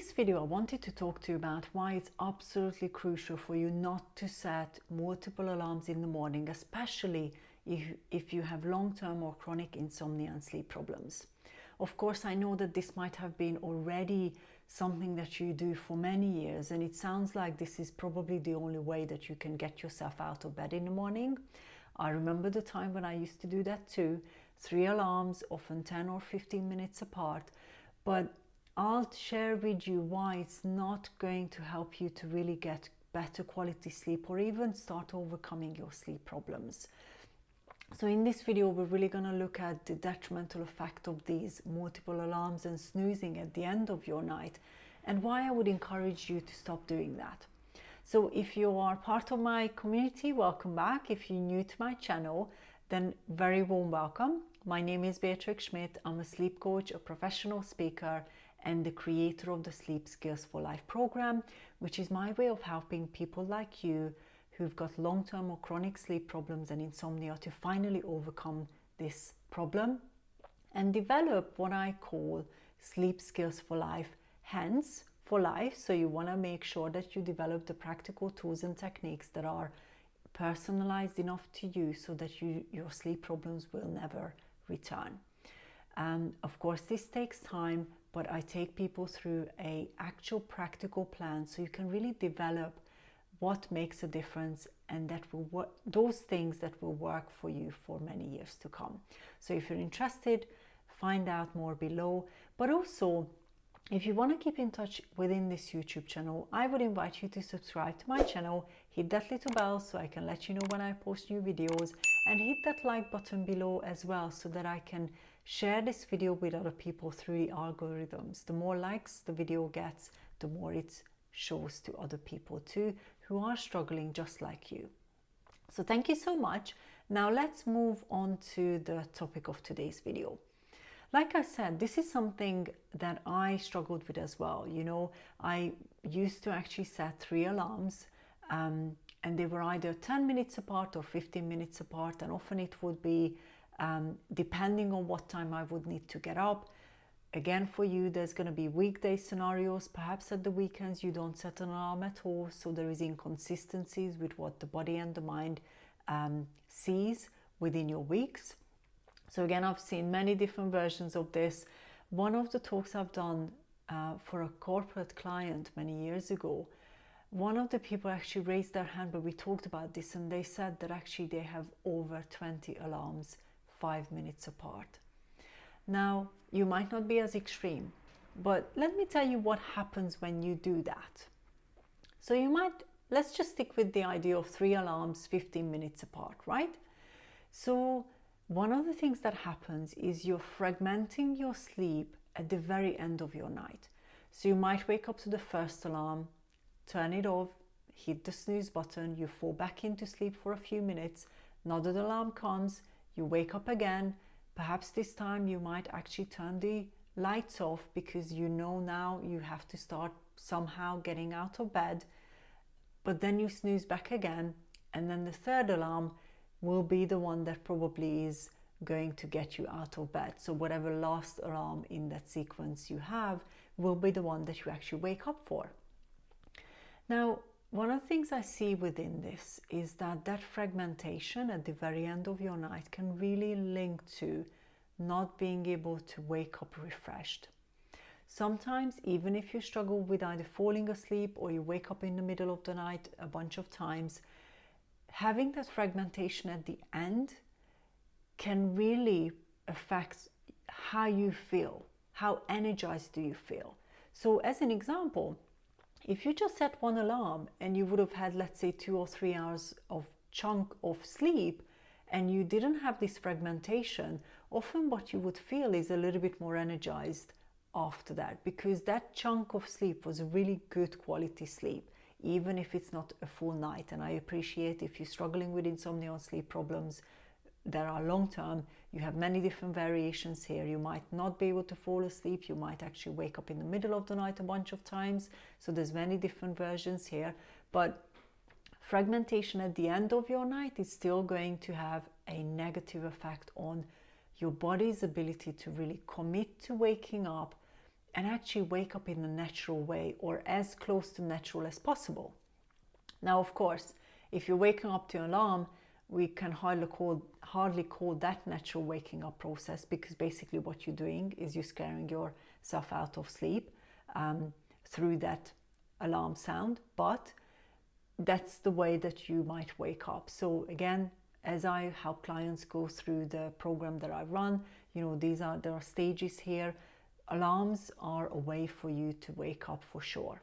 this video, I wanted to talk to you about why it's absolutely crucial for you not to set multiple alarms in the morning, especially if you have long-term or chronic insomnia and sleep problems. Of course, I know that this might have been already something that you do for many years, and it sounds like this is probably the only way that you can get yourself out of bed in the morning. I remember the time when I used to do that too. 3 alarms, often 10 or 15 minutes apart. But I'll share with you why it's not going to help you to really get better quality sleep or even start overcoming your sleep problems. So in this video, we're really going to look at the detrimental effect of these multiple alarms and snoozing at the end of your night, and why I would encourage you to stop doing that. So if you are part of my community, welcome back. If you're new to my channel, then very warm welcome. My name is Beatrix Schmidt. I'm a sleep coach, a professional speaker, and the creator of the Sleep Skills for Life program, which is my way of helping people like you who've got long-term or chronic sleep problems and insomnia to finally overcome this problem and develop what I call sleep skills for life, hence for life. So you want to make sure that you develop the practical tools and techniques that are personalized enough to you so that your sleep problems will never return. Of course, this takes time, but I take people through an actual practical plan so you can really develop what makes a difference, and that will work, those things that will work for you for many years to come. So if you're interested, find out more below. But also, if you want to keep in touch within this YouTube channel, I would invite you to subscribe to my channel, hit that little bell so I can let you know when I post new videos, and hit that like button below as well so that I can share this video with other people through the algorithms. The more likes the video gets, the more it shows to other people too who are struggling just like you. So thank you so much. Now let's move on to the topic of today's video. Like I said, this is something that I struggled with as well. You know, I used to actually set 3 alarms and they were either 10 minutes apart or 15 minutes apart, and often it would be depending on what time I would need to get up. Again, for you, there's going to be weekday scenarios. Perhaps at the weekends you don't set an alarm at all, so there is inconsistencies with what the body and the mind sees within your weeks. So again, I've seen many different versions of this. One of the talks I've done for a corporate client many years ago, one of the people actually raised their hand, but we talked about this, and they said that actually they have over 20 alarms 5 minutes apart. Now, you might not be as extreme, but let me tell you what happens when you do that. So let's just stick with the idea of 3 alarms 15 minutes apart, right? So one of the things that happens is you're fragmenting your sleep at the very end of your night. So you might wake up to the first alarm, turn it off, hit the snooze button, you fall back into sleep for a few minutes, another alarm comes, you wake up again. Perhaps this time you might actually turn the lights off because you know now you have to start somehow getting out of bed, but then you snooze back again, and then the third alarm will be the one that probably is going to get you out of bed. So whatever last alarm in that sequence you have will be the one that you actually wake up for. Now, one of the things I see within this is that fragmentation at the very end of your night can really link to not being able to wake up refreshed. Sometimes, even if you struggle with either falling asleep or you wake up in the middle of the night a bunch of times, having that fragmentation at the end can really affect how you feel, how energized do you feel. So as an example, if you just set 1 alarm and you would have had, let's say, 2 or 3 hours of chunk of sleep, and you didn't have this fragmentation, often what you would feel is a little bit more energized after that, because that chunk of sleep was really good quality sleep, even if it's not a full night. And I appreciate if you're struggling with insomnia or sleep problems that are long term, you have many different variations here. You might not be able to fall asleep, you might actually wake up in the middle of the night a bunch of times, so there's many different versions here. But fragmentation at the end of your night is still going to have a negative effect on your body's ability to really commit to waking up and actually wake up in a natural way, or as close to natural as possible. Now, of course, if you're waking up to an alarm, we can hardly call that natural waking up process, because basically what you're doing is you're scaring yourself out of sleep through that alarm sound. But that's the way that you might wake up. So again, as I help clients go through the program that I run, there are stages here. Alarms are a way for you to wake up for sure.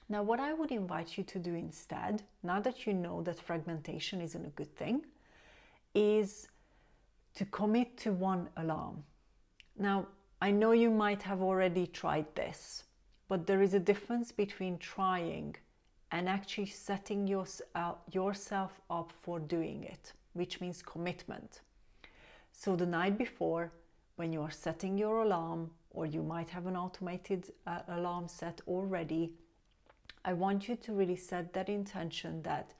Now, what I would invite you to do instead, now that you know that fragmentation isn't a good thing, is to commit to one alarm. Now, I know you might have already tried this, but there is a difference between trying and actually setting yourself up for doing it, which means commitment. So the night before, when you are setting your alarm, or you might have an automated alarm set already, I want you to really set that intention that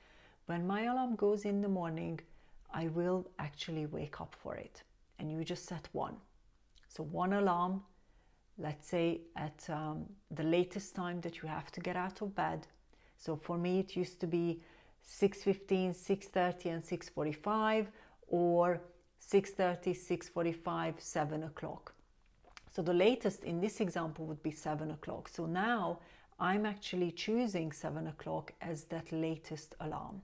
when my alarm goes in the morning, I will actually wake up for it. And you just set one. So one alarm, let's say at the latest time that you have to get out of bed. So for me, it used to be 6:15, 6:30 and 6:45, or 6:30, 6:45, 7 o'clock. So the latest in this example would be 7 o'clock. So now I'm actually choosing 7 o'clock as that latest alarm.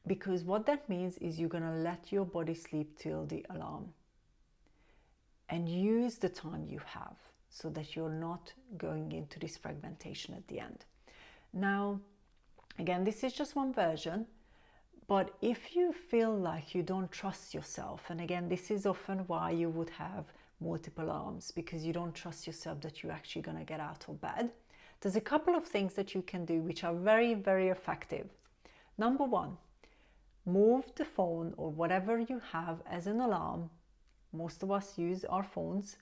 Because what that means is you're going to let your body sleep till the alarm and use the time you have, so that you're not going into this fragmentation at the end. Now, again, this is just one version, but if you feel like you don't trust yourself, and again, this is often why you would have multiple alarms, because you don't trust yourself that you're actually going to get out of bed, there's a couple of things that you can do which are very, very effective. Number one, move the phone or whatever you have as an alarm. Most of us use our phones.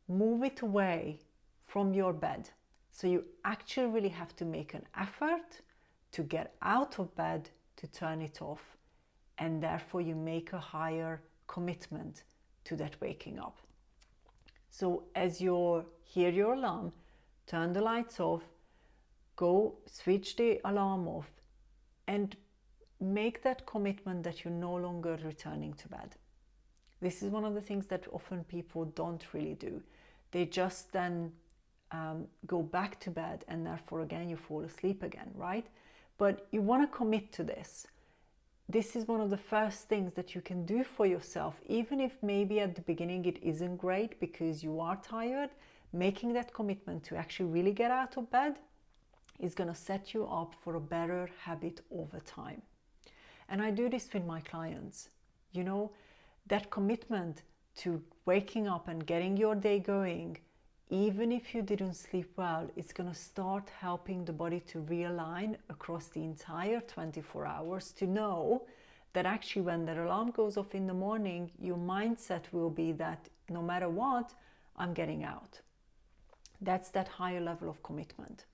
Move it away from your bed. So you actually really have to make an effort to get out of bed to turn it off, and therefore you make a higher commitment to that waking up. So as you hear your alarm, turn the lights off, go switch the alarm off, and make that commitment that you're no longer returning to bed. This is one of the things that often people don't really do. They just then go back to bed, and therefore again you fall asleep again, right? But you want to commit to this. This is one of the first things that you can do for yourself, even if maybe at the beginning it isn't great because you are tired. Making that commitment to actually really get out of bed is going to set you up for a better habit over time. And I do this with my clients. That commitment to waking up and getting your day going, even if you didn't sleep well, it's going to start helping the body to realign across the entire 24 hours to know that actually when that alarm goes off in the morning, your mindset will be that no matter what, I'm getting out. That's that higher level of commitment.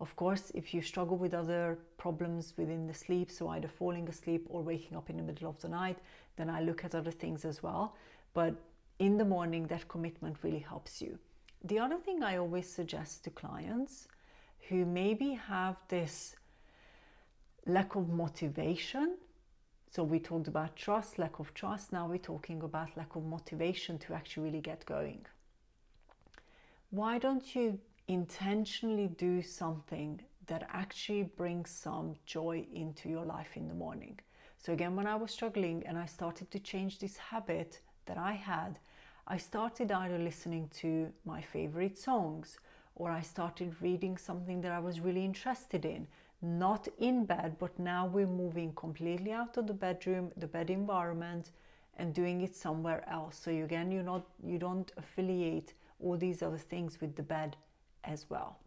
Of course, if you struggle with other problems within the sleep, so either falling asleep or waking up in the middle of the night, then I look at other things as well. But in the morning, that commitment really helps you. The other thing I always suggest to clients who maybe have this lack of motivation, so we talked about trust, lack of trust, now we're talking about lack of motivation to actually really get going. Why don't you intentionally do something that actually brings some joy into your life in the morning? So again, when I was struggling and I started to change this habit that I had, I started either listening to my favorite songs, or I started reading something that I was really interested in, not in bed, but now we're moving completely out of the bedroom, the bed environment, and doing it somewhere else. So again, you don't affiliate all these other things with the bed as well.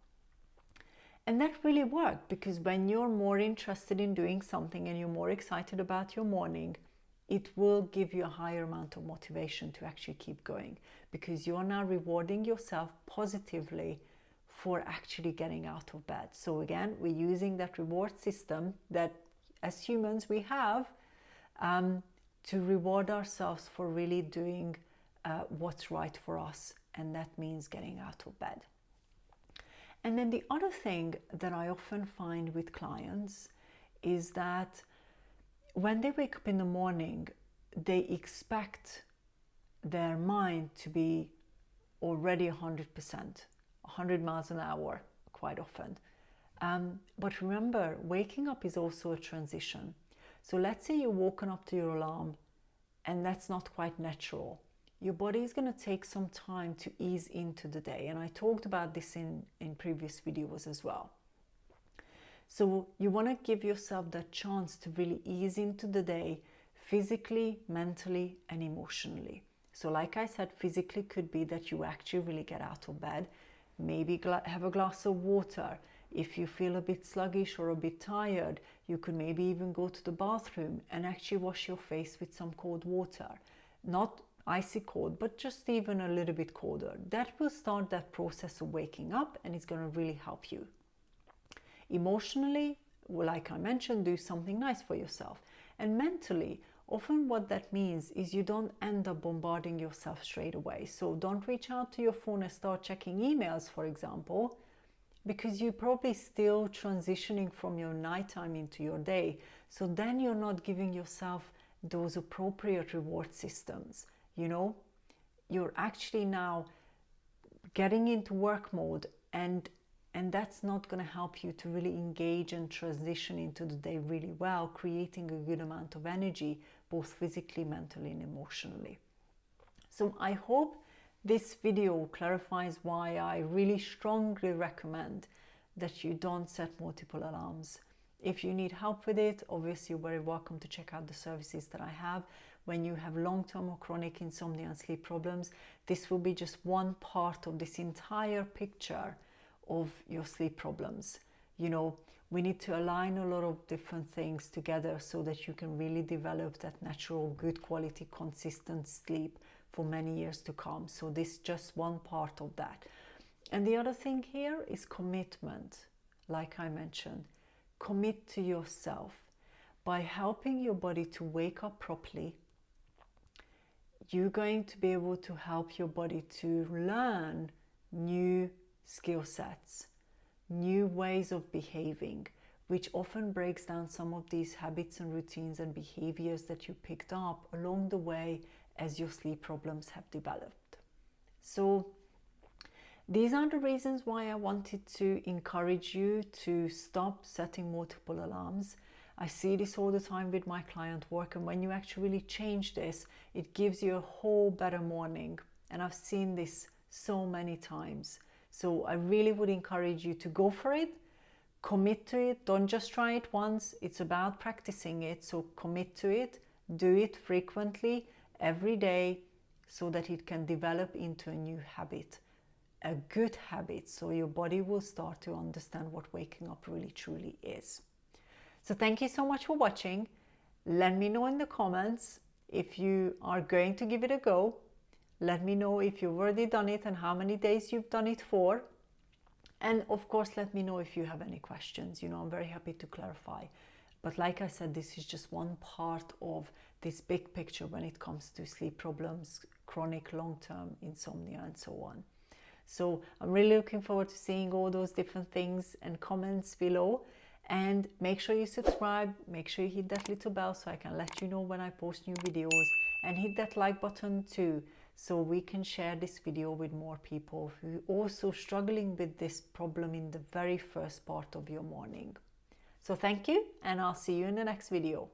And that really worked, because when you're more interested in doing something and you're more excited about your morning, it will give you a higher amount of motivation to actually keep going, because you're now rewarding yourself positively for actually getting out of bed. So again, we're using that reward system that as humans we have to reward ourselves for really doing what's right for us and that means getting out of bed. And then the other thing that I often find with clients is that when they wake up in the morning, they expect their mind to be already 100%, 100 miles an hour quite often. But remember, waking up is also a transition. So let's say you're woken up to your alarm and that's not quite natural. Your body is going to take some time to ease into the day. And I talked about this in previous videos as well. So you want to give yourself that chance to really ease into the day physically, mentally, and emotionally. So like I said, physically could be that you actually really get out of bed, maybe have a glass of water. If you feel a bit sluggish or a bit tired, you could maybe even go to the bathroom and actually wash your face with some cold water. Not icy cold, but just even a little bit colder. That will start that process of waking up, and it's going to really help you. Emotionally, like I mentioned, do something nice for yourself. And mentally, often what that means is you don't end up bombarding yourself straight away. So don't reach out to your phone and start checking emails, for example, because you're probably still transitioning from your nighttime into your day. So then you're not giving yourself those appropriate reward systems. You know, you're actually now getting into work mode, and that's not going to help you to really engage and transition into the day really well, creating a good amount of energy, both physically, mentally, and emotionally. So I hope this video clarifies why I really strongly recommend that you don't set multiple alarms. If you need help with it, obviously you're very welcome to check out the services that I have. When you have long-term or chronic insomnia and sleep problems, this will be just one part of this entire picture of your sleep problems. You know, we need to align a lot of different things together so that you can really develop that natural, good quality, consistent sleep for many years to come. So this is just one part of that. And the other thing here is commitment. Like I mentioned, commit to yourself. By helping your body to wake up properly, you're going to be able to help your body to learn new skill sets, new ways of behaving, which often breaks down some of these habits and routines and behaviors that you picked up along the way as your sleep problems have developed. So these are the reasons why I wanted to encourage you to stop setting multiple alarms. I see this all the time with my client work, and when you actually really change this, it gives you a whole better morning. And I've seen this so many times. So I really would encourage you to go for it, commit to it. Don't just try it once. It's about practicing it. So commit to it, do it frequently, every day, so that it can develop into a new habit, a good habit. So your body will start to understand what waking up really truly is. So thank you so much for watching. Let me know in the comments if you are going to give it a go. Let me know if you've already done it and how many days you've done it for. And of course, let me know if you have any questions. You know, I'm very happy to clarify. But like I said, this is just one part of this big picture when it comes to sleep problems, chronic long-term insomnia, and so on. So I'm really looking forward to seeing all those different things and comments below. And make sure you subscribe, make sure you hit that little bell so I can let you know when I post new videos, and hit that like button too, so we can share this video with more people who are also struggling with this problem in the very first part of your morning. So thank you, and I'll see you in the next video.